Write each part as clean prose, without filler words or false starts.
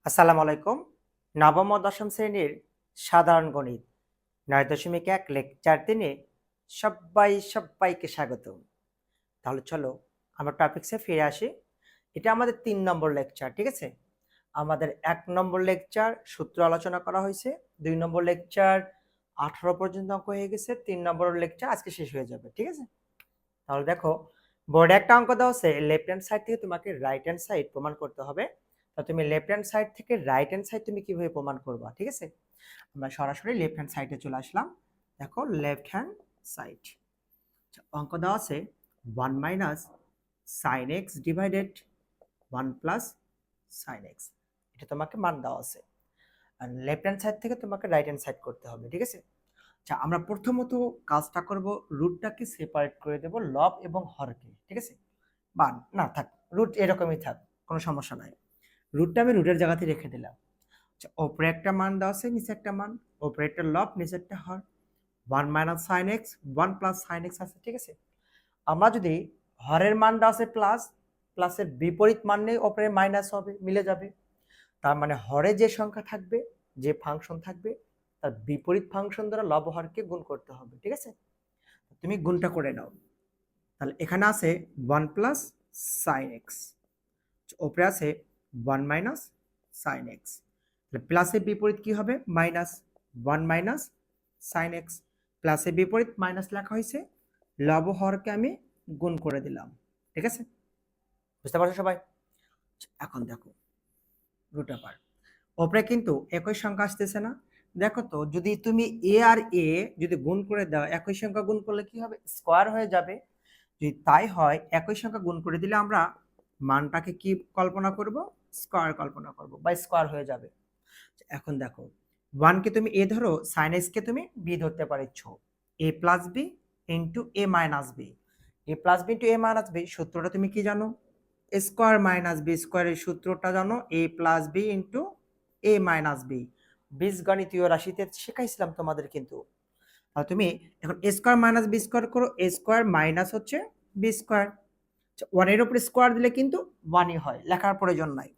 আসসালামু আলাইকুম। নবম ও দশম শ্রেণীর সাধারণ গণিত ৯.১ লেকচার ৩ এ সব্বাইকে স্বাগতম। তাহলে চলো আমরা টপিকসে ফিরে আসি। এটা আমাদের ৩ নম্বর লেকচার, ঠিক আছে? আমাদের ১ নম্বর লেকচার সূত্র আলোচনা করা হয়েছে, ২ নম্বর লেকচার ১৮ পর্যন্ত অঙ্ক হয়ে গেছে, ৩ নম্বর লেকচার আজকে শেষ হয়ে যাবে, ঠিক আছে? তাহলে দেখো, বোর্ডে একটা অঙ্ক দেওয়া আছে, লেফট হ্যান্ড সাইড থেকে তোমাকে রাইট হ্যান্ড সাইড প্রমাণ করতে হবে। তো তুমি লেফট হ্যান্ড সাইড থেকে রাইট হ্যান্ড সাইড তুমি কিভাবে প্রমাণ করবা, ঠিক আছে? আমরা সরাসরি লেফট হ্যান্ড সাইডে চলে আসলাম। দেখো লেফট হ্যান্ড সাইড অঙ্ক দেওয়া আছে 1 minus sine x divided 1 plus sine x, এটা তোমাকে মান দেওয়া আছে। আর লেফট হ্যান্ড সাইড থেকে তোমাকে রাইট হ্যান্ড সাইড করতে হবে, ঠিক আছে? আচ্ছা, আমরা প্রথমত কাজটা করব, রুটটাকে সেপারেট করে দেব লব এবং হরকে, ঠিক আছে? বা না থাক, রুট এরকমই থাক, কোনো সমস্যা নাই। রুটটা আমি রুটের জায়গাতে রেখে দিলাম। আচ্ছা, ওপরে একটা মান দেওয়া আছে, নিচে একটা মান, ওপরে একটা লব, নিচে একটা হর। 1 minus sine x, 1 plus sine x আছে, ঠিক আছে? আমরা যদি হরের মান দেওয়া আছে প্লাস, প্লাসের বিপরীত মান নেই, ওপরে মাইনাস হবে, মিলে যাবে। তার মানে হরে যে সংখ্যা থাকবে, যে ফাংশন থাকবে, তার বিপরীত ফাংশন দ্বারা লব হরকে গুণ করতে হবে, ঠিক আছে? তুমি গুণটা করে নাও। তাহলে এখানে আছে 1 প্লাস সাইন এক্স, ওপরে আছে 1 মাইনাস সাইন এক্স। তাহলে প্লাসের বিপরীত কি হবে? মাইনাস। 1 মাইনাস সাইন এক্স, প্লাসের বিপরীত মাইনাস লেখা হয়েছে, লব হরকে আমি গুণ করে দিলাম, ঠিক আছে? বুঝতে পারছো সবাই? এখন দেখো রুট আবার ওপরে কিন্তু একই সংখ্যা আসতেছে না। দেখো তো, যদি তুমি এ আর এ যদি গুণ করে দাও, একই সংখ্যা গুণ করলে কি হবে? স্কোয়ার হয়ে যাবে। যদি তাই হয়, একই সংখ্যা গুণ করে দিলে আমরা মানটাকে কি কল্পনা করব? স্কোয়ার কল্পনা করব, বা স্কোয়ার হয়ে যাবে। এখন দেখো, 1 কে তুমি এ ধরো, সাইন এক্স কে তুমি বি ধরতে পারছো। এ প্লাস বি ইন্টু এ মাইনাস বি, এ প্লাস বি ইন্টু এ মাইনাস বি সূত্রটা তুমি কি জানো? স্কোয়ার মাইনাস বি স্কোয়ারের সূত্রটা জানো? এ প্লাস বি ইন্টু এ মাইনাস বি। বীজগণিতীয় রাশিতে শেখাইছিলাম তোমাদের কিন্তু। আর তুমি এখন এ স্কোয়ার মাইনাস বি স্কোয়ার করো, এ স্কোয়ার মাইনাস হচ্ছে বি স্কোয়ার। ওয়ানের উপরে স্কোয়ার দিলে কিন্তু ওয়ানই হয়, লেখার প্রয়োজন নাই।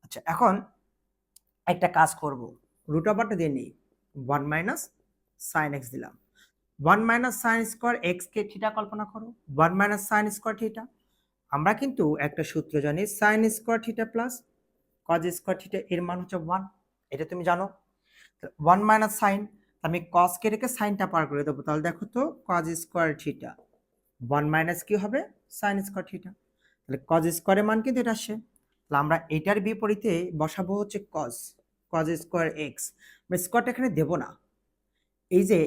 আচ্ছা, এখন একটা কাজ করব, রুট ওভারটা দিয়ে নিই। 1 মাইনাস সাইন এক্স দিলাম, 1 মাইনাস সাইন স্কোয়ার এক্স কে থিটা কল্পনা করো, 1 মাইনাস সাইন স্কোয়ার থিটা। আমরা কিন্তু একটা সূত্র জানি, sine square theta plus cos square theta, এর মান হচ্ছে 1, এটা তুমি জানো। 1 মাইনাস সাইন, আমি কস কে রেখে সাইনটা পার করে দেবো। তাহলে দেখো তো, কজ স্কোয়ার থিটা 1 মাইনাস কি হবে? Sine square theta. তাহলে কজ স্কোয়ারের মান কিন্তু এটা আসে। তাহলে আমরা এটার বিপরীতে বসাবো হচ্ছে কজ, কজ স্কোয়ার এক্স। আমরা স্কোয়ারটা এখানে দেবো না, এই যে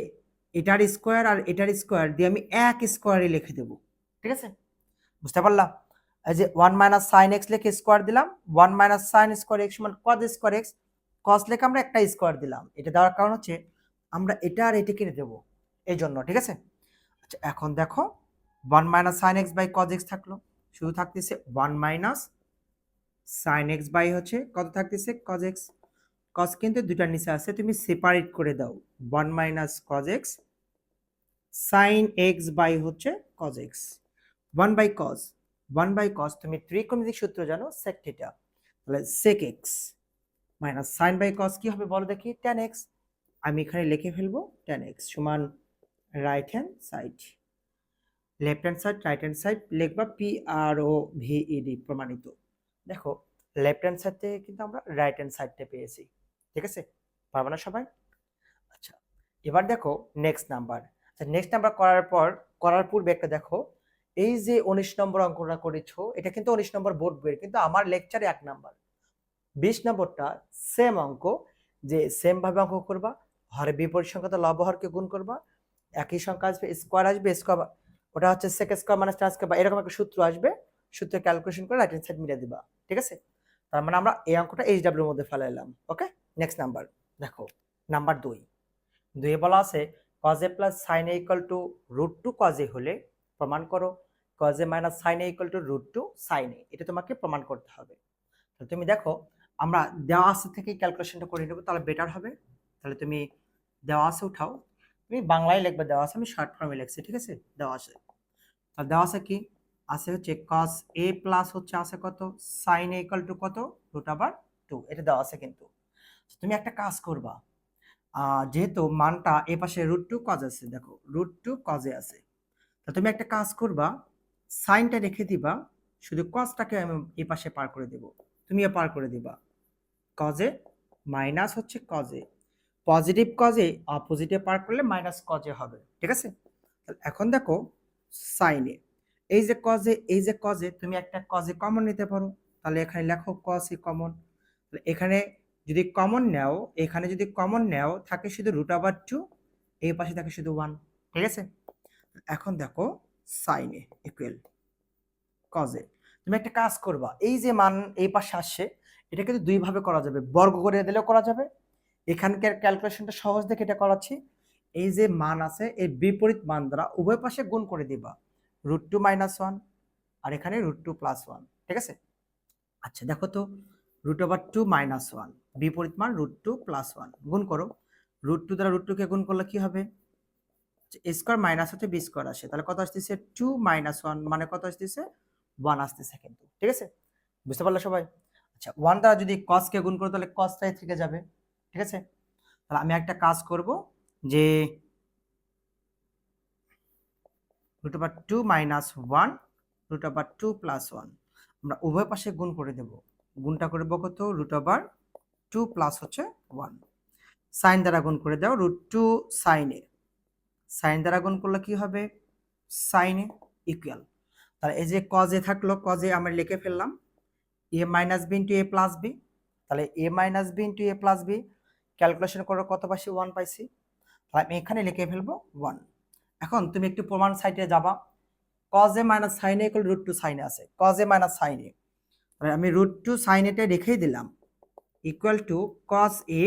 এটার স্কোয়ার আর এটার স্কোয়ার দিয়ে আমি এক স্কোয়ারে লিখে দেবো, ঠিক আছে? বুঝতে পারলাম? এই যে 1 মাইনাস সাইন এক্স লিখে স্কোয়ার দিলাম, 1 মাইনাস সাইন স্কোয়ার এক্স সমান কজ স্কোয়ার এক্স। কজ লিখে আমরা একটা স্কোয়ার দিলাম, এটা দেওয়ার কারণ হচ্ছে আমরা এটা আর এটা কেটে দেবো, এই জন্য, ঠিক আছে? আচ্ছা, এখন দেখো 1 minus sine x by cos x থাকলো, শুধু থাকতেছে 1 মাইনাস সাইন এক্স বাই হচ্ছে কত থাকতেছে? Cos x. কজ কিন্তু দুটার নিচে আছে, তুমি সেপারেট করে দাও। 1 minus cos x sine x by হচ্ছে cos x. 1 by cos, 1 by cos তুমি ত্রিকোণমিতিক সূত্র জানো, sec থিটা। তাহলে sec x minus sine by cos কি হবে বলো দেখি? tan x। আমি এখানে লিখে ফেলবো tan x সমান right hand side, left hand side, right hand side লিখবা পি আর ও ভি ই ডি, প্রমাণিত। দেখো, লেফট হ্যান্ড সাইড থেকে কিন্তু আমরা রাইট হ্যান্ড সাইডটা পেয়েছি, ঠিক আছে? পারবো না সবাই? আচ্ছা, এবার দেখো নেক্সট নাম্বার। আচ্ছা, নেক্সট নাম্বার করার পূর্বে একটা দেখো, এই যে 19 নম্বর অঙ্কটা করেছো, এটা কিন্তু 19 নম্বর বোর্ড বইয়ের, কিন্তু আমার লেকচারে 1 নাম্বার। 20 নম্বরটা সেম অঙ্ক, যে সেম ভাবে অঙ্ক করবা, হরে বিপরীত সংখ্যাতে লব হরকে গুণ করবা, একই সংখ্যা আসবে, স্কোয়ার আসবে, স্কোয়ার ওটা হচ্ছে সেক স্কোয়ার মাইনাস tan স্কোয়ার, বা এরকম একটা সূত্র আসবে, সূত্র ক্যালকুলেশন করে রাইট হ্যান্ড সাইড মিলিয়ে দিবা, ঠিক আছে? তার মানে আমরা এই অঙ্কটা এইচডব্লিউ এর মধ্যে ফেলাইলাম। ওকে, নেক্সট নাম্বার দেখো, নাম্বার 2। 2 এ বলা আছে cos a plus sin a equal to √2 cos a হলে প্রমাণ করো cos a minus sin a equal to √2 sin a, এটা তোমাকে প্রমাণ করতে হবে। তাহলে তুমি দেখো, আমরা দেওয়া আছে থেকেই ক্যালকুলেশনটা করে নেব, তাহলে বেটার হবে। তাহলে তুমি দেওয়া আছে উঠাও, তুমি বাংলায় লিখবে, দেওয়া আছে আমি শর্ট ফর্মে লিখছি, ঠিক আছে? দেওয়া আছে, তাহলে দেওয়া আছে কি আছে? হচ্ছে cos a প্লাস হচ্ছে আছে কত, sin a ইকুয়াল টু কত? √2 2 এটা দেওয়া আছে কিন্তু। তুমি একটা কাজ করবা, যেহেতু মানটা এ পাশে √2 cos আছে, দেখো √2 cos এ আছে, তা তুমি একটা কাজ করবা, সাইনটা রেখে দিবা, শুধু cosটাকে আমি এ পাশে পার করে দেব, তুমিও পার করে দিবা। cos এ মাইনাস হচ্ছে cos এ, পজিটিভ cos এ অপোজিটে পার করলে মাইনাস cos এ হবে, ঠিক আছে? তাহলে এখন দেখো sin এ, এই যে cos এ, এই যে cos এ, তুমি একটা cos এ কমন নিতে পারো, তাহলে এখানে লেখো cos এ কমন। তাহলে এখানে যদি কমন নাও, এখানে যদি কমন নাও, থাকে শুধু √2, এই পাশে থাকে শুধু 1, ঠিক আছে? এখন দেখো sin এ ইকুয়াল cos এ, তুমি একটা কাজ করবা, এই যে মান এই পাশে আসছে, এটা কিন্তু দুই ভাবে করা যাবে, বর্গ করে দিলেও করা যাবে, এখানকার ক্যালকুলেশনটা সহজ দেখে এটা করাচ্ছি। এই যে মান আছে এই বিপরীত মান দ্বারা উভয় পাশে গুণ করে দিবা, √2 - 1 আর এখানে √2 + 1, ঠিক আছে? আচ্ছা দেখো তো, √2 - 1 বিপরীত মান √2 + 1 গুণ করো, √2 দ্বারা √2 কে গুণ করলে কি হবে, এ স্কয়ার মাইনাস হচ্ছে বি স্কয়ার আসে, তাহলে কত আসতেছে 2 - 1 মানে কত আসতেছে 1 আসতেছে কিন্তু, ঠিক আছে? বুঝতে পারলে সবাই? আচ্ছা 1 দ্বারা যদি cos কে গুণ করো তাহলে cos টাই থেকে যাবে, ঠিক আছে? তাহলে আমি একটা কাজ করব যে √2 - 1 √2 + 1 আমরা উভয় পাশে গুণ করে দেব, গুণটা করব কত, √2 প্লাস হচ্ছে 1, সাইন দ্বারা গুণ করে দাও, √2 sin এ, সাইন দ্বারা গুণ করলে কি হবে, sin এ ইকুয়াল, তাহলে এই যে cos এ থাকলো, cos এ আমরা লিখে ফেললাম a - b * a + b, তাহলে a - b * a + b calculation করে কত পাইছি, 1 পাইছি, তাহলে আমি এখানে লিখে ফেলবো 1। এখন তুমি একটু প্রমাণ সাইটে যাবা, cos a - sin a = √2 sin a আছে, cos a - sin a, তাহলে আমি √2 sin a টা রেখেই দিলাম, ইকুয়াল টু cos a,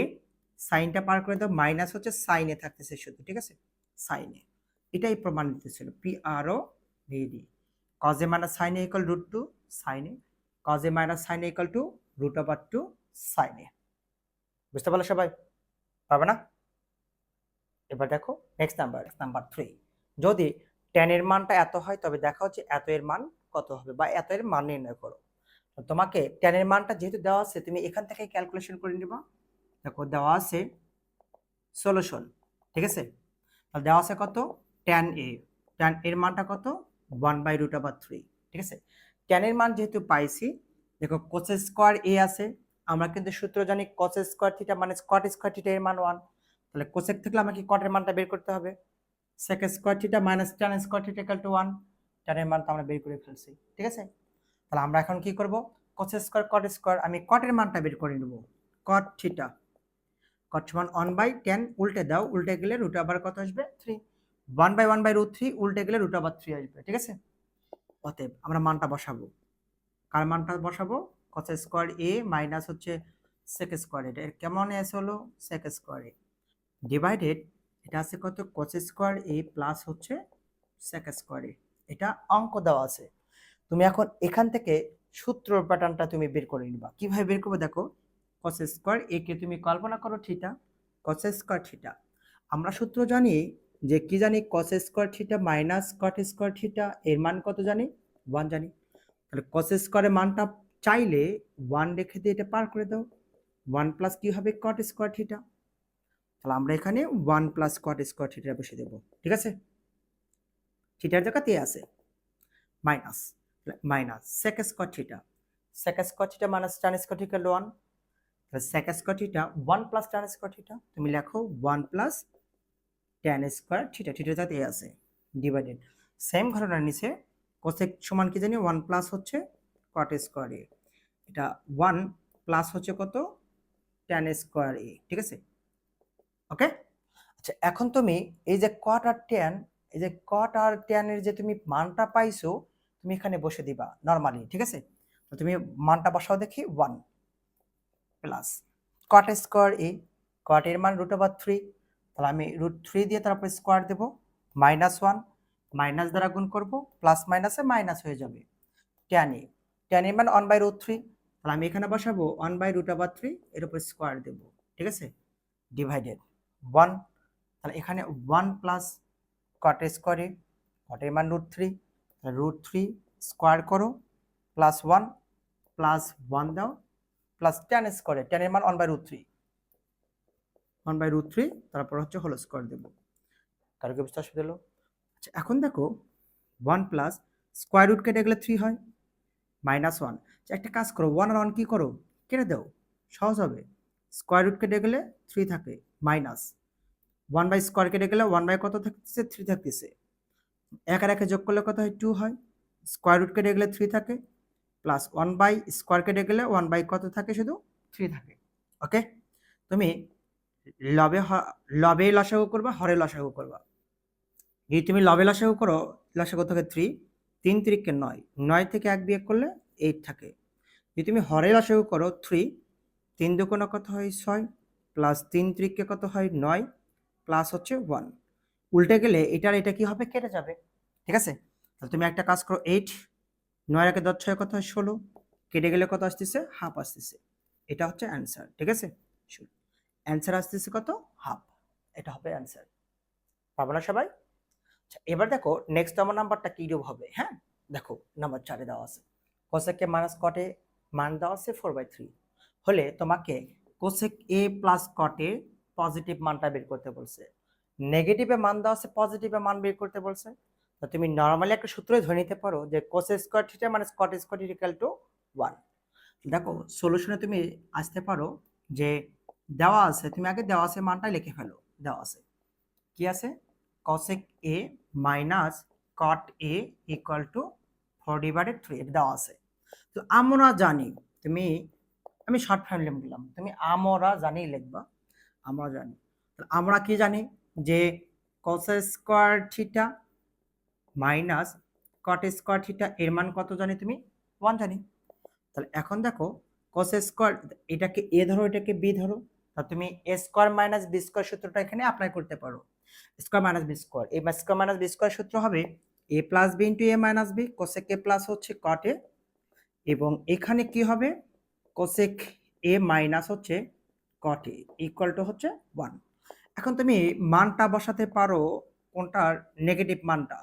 সাইনটা পার করে দাও, মাইনাস হচ্ছে sin a থাকতেছে শুধু, ঠিক আছে? sin a, এটাই প্রমাণিত ছিল, PRO VD, cos a - sin a = √2 sin a, cos a - sin a = √2 sin a। বুঝতে পারলে সবাই? পারবে না? এবার দেখো নেক্সট নাম্বার 3, যদি tan এর মানটা এত হয় তবে দেখা হচ্ছে এত এর মান কত হবে, বা এত এর মান নির্ণয় করো। তো তোমাকে tan এর মানটা যেহেতু দেওয়া আছে, তুমি এখান থেকে ক্যালকুলেশন করে নিবা, দেখো দেওয়া আছে সলিউশন, ঠিক আছে? তাহলে দেওয়া আছে কত, tan a, tan এর মানটা কত, 1/√3, ঠিক আছে? tan এর মান যেহেতু পাইছি, দেখো cos স্কয়ার a আছে, আমরা কিন্তু সূত্র জানি cos স্কয়ার থিটা মানে cot স্কয়ার থিটা এর মান 1, তাহলে কোসেক থেকে আমাকে cot এর মানটা বের করতে হবে, sec square theta minus tan square theta = 1, tan এর মানটা আমরা বের করে ফেলছি, ঠিক আছে? তাহলে আমরা এখন কি করব, cos স্কয়ার cot স্কয়ার, আমি cot এর মানটা বের করে নেব, cot থিটা, cot সমান 1/tan, উল্টে দাও, উল্টে গেলে রুট আবার কত আসবে 3, 1/1/√3 উল্টে গেলে √3 আসবে, ঠিক আছে? অতএব আমরা মানটা বসাবো, কার মানটা বসাবো, cos স্কয়ার a মাইনাস হচ্ছে sec স্কয়ার, এটা কেমন এস হলো sec স্কয়ার a ডিভাইডেড, এটা আছে কত, cos স্কয়ার a প্লাস হচ্ছে sec স্কয়ার a, এটা অঙ্ক দেওয়া আছে, তুমি এখন এখান থেকে সূত্র প্যাটার্নটা তুমি বের করে নিবা, কিভাবে বের করবে দেখো, cos স্কয়ার a কে তুমি কল্পনা করো থিটা, cos স্কয়ার থিটা, আমরা সূত্র জানি যে কি জানি, cos square theta minus cot square theta এর মান কত জানি, 1 জানি, তাহলে cos স্কয়ারের মানটা চাইলে 1 রেখে দিয়ে এটা পার করে দাও, 1 প্লাস কি হবে cot স্কয়ার থিটা, তাহলে আমরা এখানে 1 প্লাস cot স্কয়ার থিটা বসে দেব, ঠিক আছে? থিটার জায়গাতে আছে minus, minus sec square theta, sec square theta minus tan square theta 1, তাহলে sec square theta 1 plus tan square theta, তুমি লেখো 1 প্লাস tan স্কয়ার থিটা, থিটার জায়গাতে আছে ডিভাইডেড, সেম ঘটনার নিচে cosec সমান কি জানি 1 প্লাস হচ্ছে cot স্কয়ার a, এটা 1 প্লাস হচ্ছে কত tan স্কয়ার a, ঠিক আছে? ওকে, আচ্ছা এখন তুমি এই যে cot আর tan, এই যে cot আর tan এর যে তুমি মানটা পাইছো, তুমি এখানে বসে দিবা নরমালি, ঠিক আছে? তো তুমি মানটা বসাও দেখি, 1 plus cot square a, cot এর মান √3, তাহলে আমি √3 দিয়ে তারপর স্কয়ার দেব, -1 মাইনাস দ্বারা গুণ করব, প্লাস মাইনাসে মাইনাস হয়ে যাবে, tan a, tan এর মান 1/√3, তাহলে আমি এখানে বসাবো 1/√3 এর উপর স্কয়ার দেব, ঠিক আছে? ডিভাইডেড 1, তাহলে এখানে 1 প্লাস cot স্কয়ারে, cot এর মান √3, √3 স্কয়ার করো প্লাস 1 প্লাস 1 দাও, প্লাস tan স্কোয়ারে, tan এর মান 1/√3, 1/√3, তারপর হচ্ছে হোল স্কোয়ার দেব। কারো কি বুঝতে অসুবিধা হলো? আচ্ছা এখন দেখো 1 প্লাস স্কোয়ার রুট কেটে গেলে 3 হয়, -1। একটা কাজ করো, 1 আর 1 কি করো, কেটে দাও, সহজ হবে। স্কোয়ার রুট কেটে গেলে 3 থাকে, মাইনাস 1 স্কোয়ার কেটে গেলে 1 কত থাকতেছে, 3 থাকতেছে। এক আর একে যোগ করলে কত হয়, 2 হয়। স্কোয়ার রুট কেটে গেলে 3 থাকে, প্লাস 1 স্কোয়ার কেটে গেলে 1 কত থাকে, শুধু 3 থাকে। ওকে, তুমি লবে লসাগু করবা, হরে লসাগু করবা। যদি তুমি লবে লসাগু করো, লসাগু থাকে 3, 3 3 9, 9 থেকে 1 বিয়োগ করলে 8 থাকে। যদি তুমি হরে লসাগু করো 3, 3 দুগুণে কত হয় 6, প্লাস 3 3 কত হয় 9, প্লাস হচ্ছে 1। উল্টে গেলে এটার এটা কি হবে, কেটে যাবে। ঠিক আছে, তাহলে তুমি একটা কাজ করো, 8, 9 একে 10 6 কত হয় 16, কেটে গেলে কত আসতেছে, হাফ আসতেছে। এটা হচ্ছে অ্যান্সার। ঠিক আছে, অ্যান্সার আসতেছে কত, হাফ। এটা হবে অ্যান্সার। পাবো না সবাই? আচ্ছা এবার দেখো নেক্সট আমার নাম্বারটা কি রূপ হবে। হ্যাঁ দেখো নাম্বার 4 দেওয়া আছে কোসেক এ মাইনাস কটে মান দেওয়া আছে 4/3 হলে তোমাকে কোসেক এ প্লাস কটে পজিটিভ মানটা বের করতে বলছে, নেগেটিভে মান দেওয়া আছে পজিটিভে মান বের করতে বলছে। তো তুমি নরমালি একটা সূত্র ধরে নিতে পারো যে cosec square theta minus caught square theta equal to 1। দেখো সলিউশনে তুমি আসতে পারো যে দেওয়া আছে, তুমি আগে দেওয়া আছে মানটা লিখে ফেলো। দেওয়া আছে কি আছে, cosec a minus cot a equal to 4/3 এটা দেওয়া আছে। তো আমরা জানি, তুমি আমি শর্ট ফর্ম লিখলাম, তুমি আমরা জানি লিখবা, আমরা জানি। আমরা কি জানি যে cos square theta minus cot square theta এর মান কত জানি, তুমি 1 জানি। তাহলে এখন দেখো cos স্কয়ার, এটাকে a ধরো এটাকে b ধরো, তা তুমি a square minus b square সূত্রটা এখানে অ্যাপ্লাই করতে পারো। স্কয়ার মাইনাস বি স্কয়ার, এই স্কয়ার মাইনাস বি স্কয়ার সূত্র হবে a plus b into a minus b, cosec a plus হচ্ছে কট a, এবং এখানে কি হবে কোসেক a মাইনাস হচ্ছে কট a ইকুয়াল টু হচ্ছে 1। এখন তুমি মানটা বসাতে পারো কোনটার, নেগেটিভ মানটা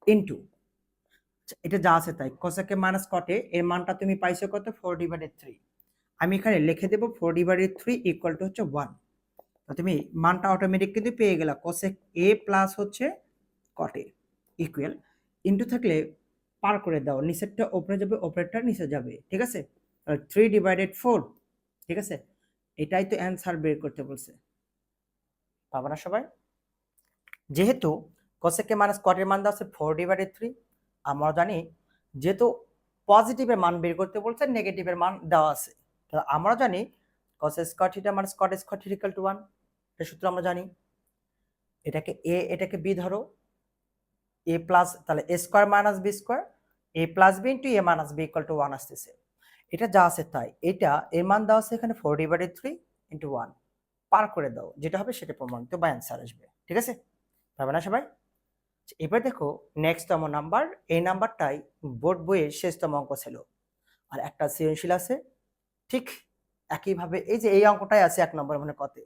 ইনটু এটা যা আছে তাই, cosec a minus caught a এর মানটা তুমি পাইছো কত, 4/3। আমি এখানে লিখে দেব 4/3 ইকুয়াল টু হচ্ছে 1। তুমি মানটা অটোমেটিক কিন্তু পেয়ে গেলা, কোসেক a প্লাস হচ্ছে কট a ইকুয়াল, ইনটু থাকলে পার করে দাও, নিচেরটা উপরে যাবে উপরেরটা নিচে যাবে। ঠিক আছে, 3/4। ঠিক আছে, এটাই তো অ্যান্সার বের করতে বলছে। পাবো না সবাই? যেহেতু কোসেক a মাইনাস কট এর মান দেওয়া আছে 4/3, আমরা জানি যেহেতু পজিটিভের মান বের করতে বলছে, নেগেটিভের মান দেওয়া আছে, তাহলে আমরা জানি cos square theta minus caught square theta equal to 1, এটা সূত্র আমরা জানি। এটাকে a এটাকে b ধরো, a প্লাস, তাহলে a square minus b square, a plus b into a minus b equal to 1 আসতেছে। এটা যা আছে তাই, এটা এর মান দেওয়া আছে এখানে 4/3 ইন্টু 1, পার করে দাও, যেটা হবে সেটা প্রমাণিত বা অ্যান্সার আসবে। ঠিক আছে, পারবে না সবাই? এবার দেখো নেক্সটতম নাম্বার, এই নাম্বারটাই বোর্ড বইয়ের শেষতম অঙ্ক ছিল। আর একটা সৃজনশীল আছে ঠিক একইভাবে, এই যে এই অঙ্কটাই আছে 1 নম্বর মানে কতে,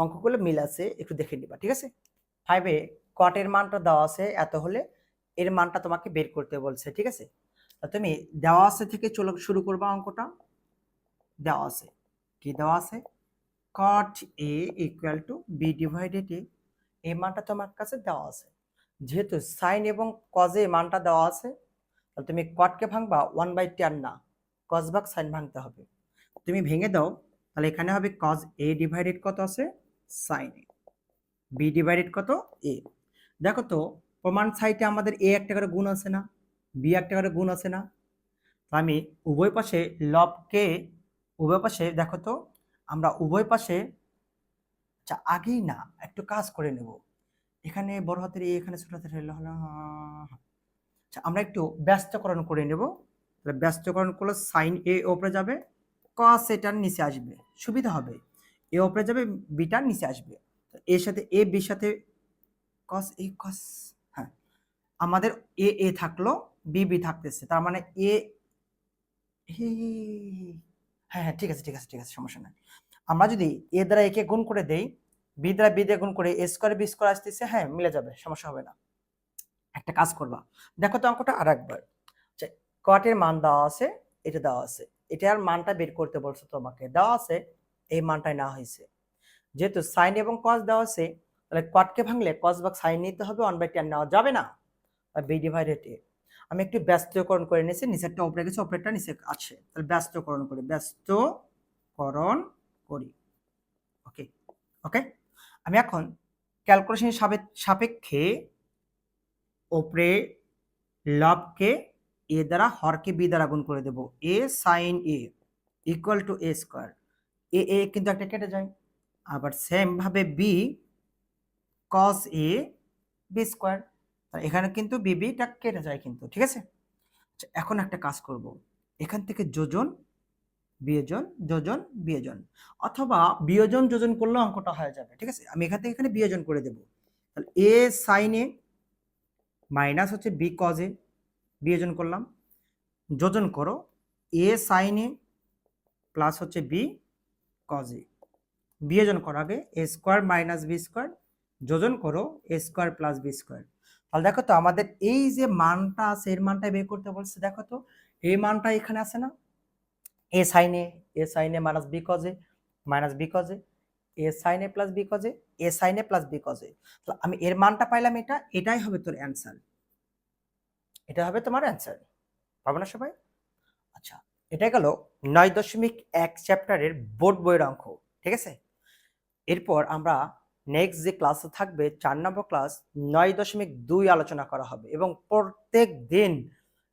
অঙ্কগুলো মিল আছে, একটু দেখে নিবা। ঠিক আছে, 5-এ কটের মানটা দেওয়া আছে এত হলে এর মানটা তোমাকে বের করতে বলছে। ঠিক আছে, তুমি দেওয়া আছে থেকে চলো শুরু করবা অঙ্কটা। দেওয়া আছে কি, দেওয়া আছে cot a equal to b divided a, এই মানটা তোমার কাছে দেওয়া আছে। যেহেতু সাইন এবং কজে মানটা দেওয়া আছে, তাহলে তুমি কটকে ভাঙবা 1/tan না, কজ ভাগ সাইন ভাঙতে হবে। তুমি ভেঙে দাও, তাহলে এখানে হবে cos a ডিভাইডেড কত আছে, সাইন a, b ডিভাইডেড কত a। দেখো তো প্রমাণ সাইটে আমাদের a একটা করে গুণ আছে না, b একটা করে গুণ আছে না, আমি উভয় পাশে লবকে, উভয় পাশে দেখো তো আমরা উভয় পাশে, আচ্ছা আগেই না একটু কাজ করে নেব, এখানে বড় হাতের এ এখানে ছোট হাতের এল হলো, আচ্ছা আমরা একটু ব্যস্তকরণ করে নেব। তাহলে ব্যস্তকরণ করলে সাইন এ ওপরে যাবে, কস এটার নিচে আসবে, সুবিধা হবে, এ ওপরে যাবে বিটার নিচে আসবে, এর সাথে এ বির সাথে কস এ কস, হ্যাঁ আমাদের এ এ থাকলো, বি বি থাকতেছে, তার মানে এ, হ্যাঁ হ্যাঁ ঠিক আছে ঠিক আছে ঠিক আছে, সমস্যা নাই। আমরা যদি এ দ্বারা একে গুণ করে দেই, বি দ্বারা বি দিয়ে গুণ করে এ স্কয়ার বি স্কয়ার আসতেছে, হ্যাঁ মিলে যাবে, সমস্যা হবে না। একটা কাজ করবা, দেখো তো অঙ্কটা আর একবার, কটের মান দেওয়া আছে, এটা দেওয়া আছে, এটার মানটা বের করতে বলছে, তোমাকে দেওয়া আছে এই মানটাই না হয়েছে। যেহেতু সাইন এবং কস দেওয়া আছে, তাহলে কটকে ভাঙলে কস ভাগ সাইন নিতে হবে, 1/10 নেওয়া যাবে না, বি ডিভাইডেড এ। আমি একটু ব্যস্তকরণ করে নিয়েছি, নিচেরটা উপরে গেছে, উপরেরটা নিচে আছে, তাহলে ব্যস্তকরণ করি, ব্যস্তকরণ করি। ওকে ওকে, আমি এখন ক্যালকুলেশন সাপেক্ষে উপরে লবকে এ দ্বারা, হরকে বি দ্বারা গুণ করে দেব। A sine A equal to A square, A কিন্তু একটা কেটে যায়, আবার সেম ভাবে B cos A B square, এখানে কিন্তু বিবিটা কেটে যায় কিন্তু, ঠিক আছে। আচ্ছা, এখন একটা কাজ করব, এখান থেকে যোজন বিয়োজন, যোজন বিয়োজন, অথবা বিয়োজন যোজন করলেও অঙ্কটা হয়ে যাবে, ঠিক আছে। আমি এখান থেকে এখানে বিয়োজন করে দেব, তাহলে এ সাইন এ মাইনাস হচ্ছে বি কজ এ, বিয়োজন করলাম, যোজন করো এ সাইন এ প্লাস হচ্ছে বি কজ এ, বিয়োজন করো আগে এ স্কোয়ার মাইনাস বি স্কোয়ার, যোজন করো এ স্কোয়ার প্লাস বি স্কোয়ার। তাহলে দেখো তো আমাদের এই যে মানটা আছে এর মানটা বের করতে বলছে, দেখো তো এই মানটা এখানে আছে না, এ সাইনে, এ সাইনে minus B cos A, minus B cos A সাইনে প্লাস বি কজ এ সাইনে প্লাস বি কজ এ। তো আমি এর মানটা পাইলাম, এটাই হবে তোর অ্যান্সার, এটা হবে তোমার অ্যান্সার, পাবো না সবাই? আচ্ছা, এটা গেল 9.1 চ্যাপ্টারের বোর্ড বইয়ের অঙ্ক, ঠিক আছে। এরপর আমরা নেক্সট যে ক্লাস থাকবে 4 নম্বর ক্লাস 9.2 আলোচনা করা হবে, এবং প্রত্যেক দিন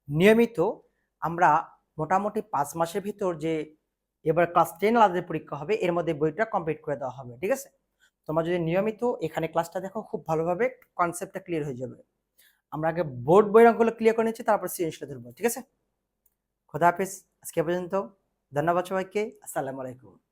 নিয়মিত আমরা মোটামুটি 5 মাসের ভিতর যে এবার ক্লাস 10 আলাদা পরীক্ষা হবে, এর মধ্যে বইটা কমপ্লিট করে দেওয়া হবে, ঠিক আছে। তোমরা যদি নিয়মিত এখানে ক্লাসটা দেখো, খুব ভালোভাবে কনসেপ্টটা ক্লিয়ার হয়ে যাবে। আমরা আগে বোর্ড বইয়ের অঙ্কগুলো ক্লিয়ার করে নিচ্ছি, তারপর সৃজনশীল ধরবো, ঠিক আছে। খোদা হাফেজ, আজকে পর্যন্ত, ধন্যবাদ সবাইকে, আসসালামু আলাইকুম।